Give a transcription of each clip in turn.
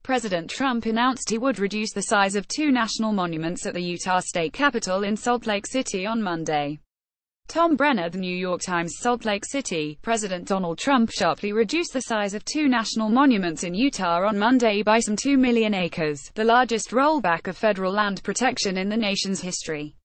President Trump announced he would reduce the size of two national monuments at the Utah State Capitol in Salt Lake City on Monday. Tom Brenner, The New York Times. Salt Lake City. President Donald Trump sharply reduced the size of two national monuments in Utah on Monday by some 2 million acres, the largest rollback of federal land protection in the nation's history.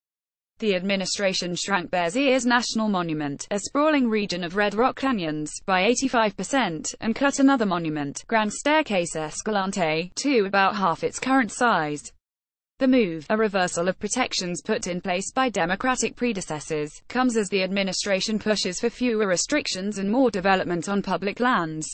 The administration shrank Bears Ears National Monument, a sprawling region of Red Rock canyons, by 85%, and cut another monument, Grand Staircase Escalante, to about half its current size. The move, a reversal of protections put in place by Democratic predecessors, comes as the administration pushes for fewer restrictions and more development on public lands.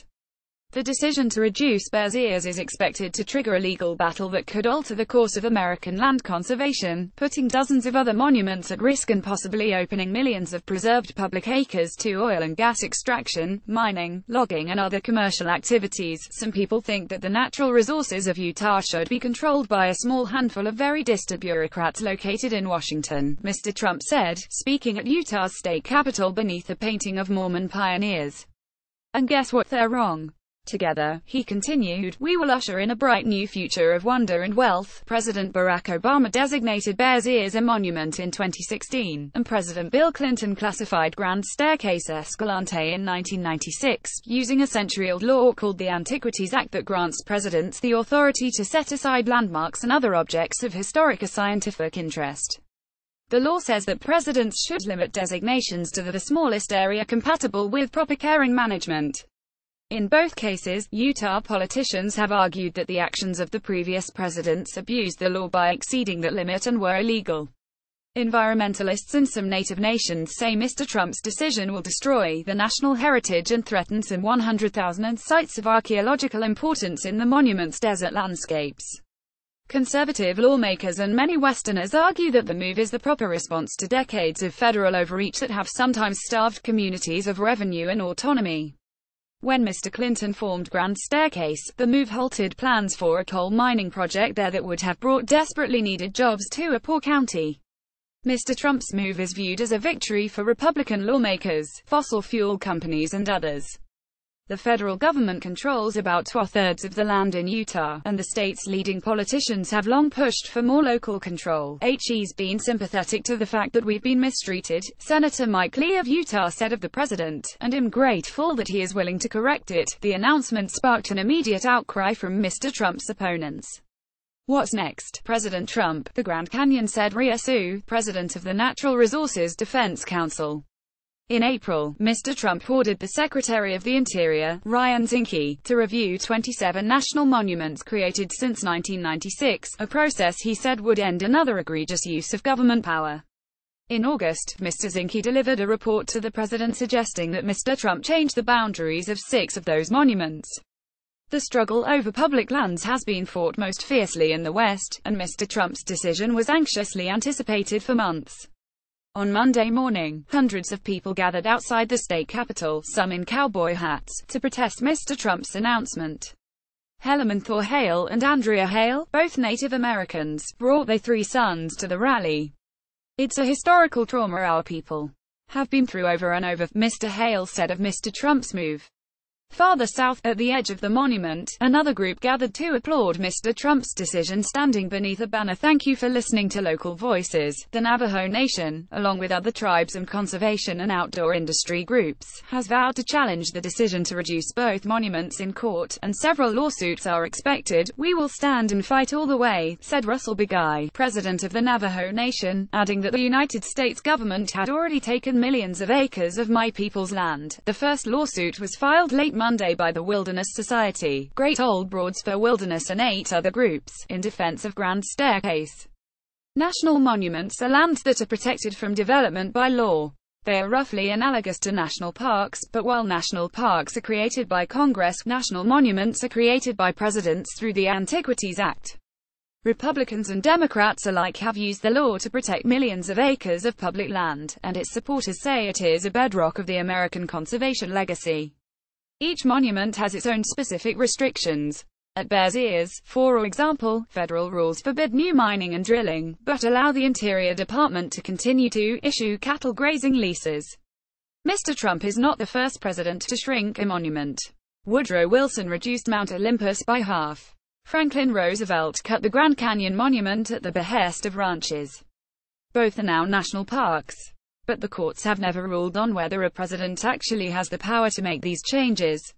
The decision to reduce Bears Ears is expected to trigger a legal battle that could alter the course of American land conservation, putting dozens of other monuments at risk and possibly opening millions of preserved public acres to oil and gas extraction, mining, logging and other commercial activities. Some people think that the natural resources of Utah should be controlled by a small handful of very distant bureaucrats located in Washington, Mr. Trump said, speaking at Utah's state capitol beneath a painting of Mormon pioneers. And guess what? They're wrong. Together, he continued, we will usher in a bright new future of wonder and wealth. President Barack Obama designated Bears Ears a monument in 2016, and President Bill Clinton classified Grand Staircase Escalante in 1996, using a century-old law called the Antiquities Act that grants presidents the authority to set aside landmarks and other objects of historic or scientific interest. The law says that presidents should limit designations to the smallest area compatible with proper care and management. In both cases, Utah politicians have argued that the actions of the previous presidents abused the law by exceeding that limit and were illegal. Environmentalists and some native nations say Mr. Trump's decision will destroy the national heritage and threaten some 100,000 sites of archaeological importance in the monument's desert landscapes. Conservative lawmakers and many Westerners argue that the move is the proper response to decades of federal overreach that have sometimes starved communities of revenue and autonomy. When Mr. Clinton formed Grand Staircase, the move halted plans for a coal mining project there that would have brought desperately needed jobs to a poor county. Mr. Trump's move is viewed as a victory for Republican lawmakers, fossil fuel companies and others. The federal government controls about 2/3 of the land in Utah, and the state's leading politicians have long pushed for more local control. He's been sympathetic to the fact that we've been mistreated, Senator Mike Lee of Utah said of the president, and am grateful that he is willing to correct it. The announcement sparked an immediate outcry from Mr. Trump's opponents. What's next? President Trump, the Grand Canyon, said Rhea Su, president of the Natural Resources Defense Council. In April, Mr. Trump ordered the Secretary of the Interior, Ryan Zinke, to review 27 national monuments created since 1996, a process he said would end another egregious use of government power. In August, Mr. Zinke delivered a report to the president suggesting that Mr. Trump changed the boundaries of 6 of those monuments. The struggle over public lands has been fought most fiercely in the West, and Mr. Trump's decision was anxiously anticipated for months. On Monday morning, hundreds of people gathered outside the state capitol, some in cowboy hats, to protest Mr. Trump's announcement. Helaman Hale and Andrea Hale, both Native Americans, brought their 3 sons to the rally. It's a historical trauma our people have been through over and over, Mr. Hale said of Mr. Trump's move. Farther south, at the edge of the monument, another group gathered to applaud Mr. Trump's decision, standing beneath a banner. Thank you for listening to Local Voices. The Navajo Nation, along with other tribes and conservation and outdoor industry groups, has vowed to challenge the decision to reduce both monuments in court, and several lawsuits are expected. We will stand and fight all the way, said Russell Begay, president of the Navajo Nation, adding that the United States government had already taken millions of acres of my people's land. The first lawsuit was filed late Monday by the Wilderness Society, Great Old Broads for Wilderness and 8 other groups, in defense of Grand Staircase. National monuments are lands that are protected from development by law. They are roughly analogous to national parks, but while national parks are created by Congress, national monuments are created by presidents through the Antiquities Act. Republicans and Democrats alike have used the law to protect millions of acres of public land, and its supporters say it is a bedrock of the American conservation legacy. Each monument has its own specific restrictions. At Bears Ears, for example, federal rules forbid new mining and drilling, but allow the Interior Department to continue to issue cattle grazing leases. Mr. Trump is not the first president to shrink a monument. Woodrow Wilson reduced Mount Olympus by half. Franklin Roosevelt cut the Grand Canyon Monument at the behest of ranches. Both are now national parks. But the courts have never ruled on whether a president actually has the power to make these changes.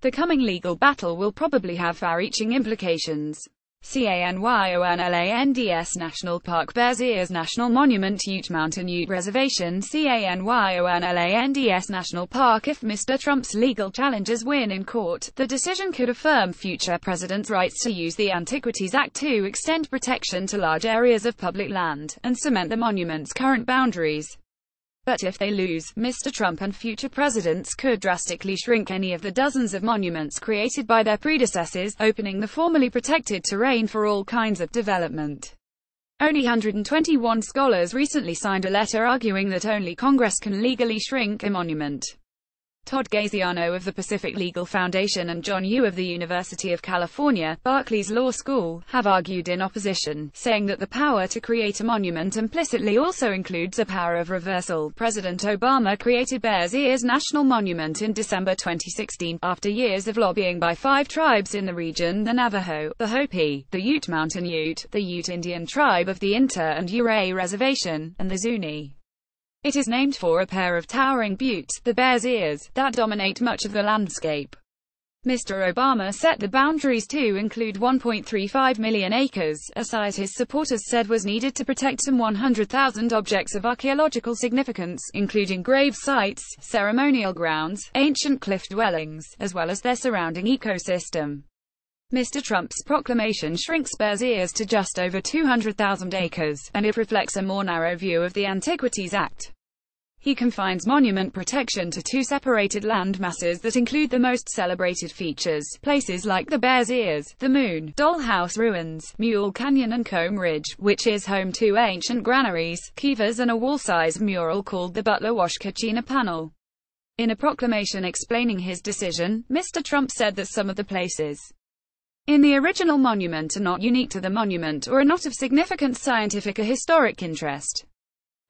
The coming legal battle will probably have far-reaching implications. Canyonlands National Park, Bears Ears National Monument, Ute Mountain Ute Reservation, Canyonlands National Park. If Mr. Trump's legal challenges win in court, the decision could affirm future presidents' rights to use the Antiquities Act to extend protection to large areas of public land, and cement the monument's current boundaries. But if they lose, Mr. Trump and future presidents could drastically shrink any of the dozens of monuments created by their predecessors, opening the formerly protected terrain for all kinds of development. Only 121 scholars recently signed a letter arguing that only Congress can legally shrink a monument. Todd Gaziano of the Pacific Legal Foundation and John Yu of the University of California, Berkeley's Law School, have argued in opposition, saying that the power to create a monument implicitly also includes a power of reversal. President Obama created Bears Ears National Monument in December 2016, after years of lobbying by 5 tribes in the region: the Navajo, the Hopi, the Ute Mountain Ute, the Ute Indian tribe of the Inter and Uray Reservation, and the Zuni. It is named for a pair of towering buttes, the Bears Ears, that dominate much of the landscape. Mr. Obama set the boundaries to include 1.35 million acres, a size his supporters said was needed to protect some 100,000 objects of archaeological significance, including grave sites, ceremonial grounds, ancient cliff dwellings, as well as their surrounding ecosystem. Mr. Trump's proclamation shrinks Bears Ears to just over 200,000 acres, and it reflects a more narrow view of the Antiquities Act. He confines monument protection to 2 separated land masses that include the most celebrated features, places like the Bears Ears, the Moon, Dollhouse Ruins, Mule Canyon and Comb Ridge, which is home to ancient granaries, kivas and a wall-size mural called the Butler Wash Kachina Panel. In a proclamation explaining his decision, Mr. Trump said that some of the places in the original monument are not unique to the monument or are not of significant scientific or historic interest.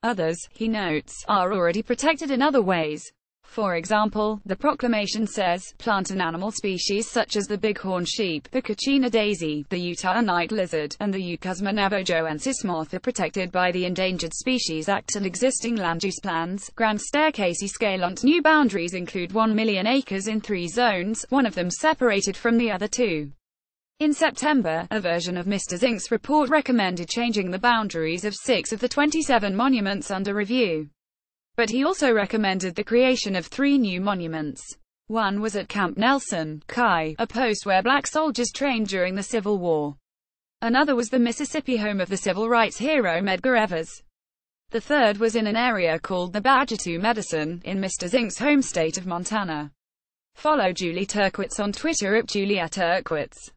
Others, he notes, are already protected in other ways. For example, the proclamation says, plant and animal species such as the bighorn sheep, the Kachina daisy, the Utah night lizard, and the Eucusma navajoensis moth are protected by the Endangered Species Act and existing land use plans. Grand Staircase Escalante new boundaries include 1 million acres in 3 zones, one of them separated from the other 2. In September, a version of Mr. Zink's report recommended changing the boundaries of 6 of the 27 monuments under review. But he also recommended the creation of 3 new monuments. One was at Camp Nelson, Kai, a post where black soldiers trained during the Civil War. Another was the Mississippi home of the civil rights hero Medgar Evers. The third was in an area called the Badger Medicine, in Mr. Zink's home state of Montana. Follow Julie Turkwitz on Twitter at Julia Turkwitz.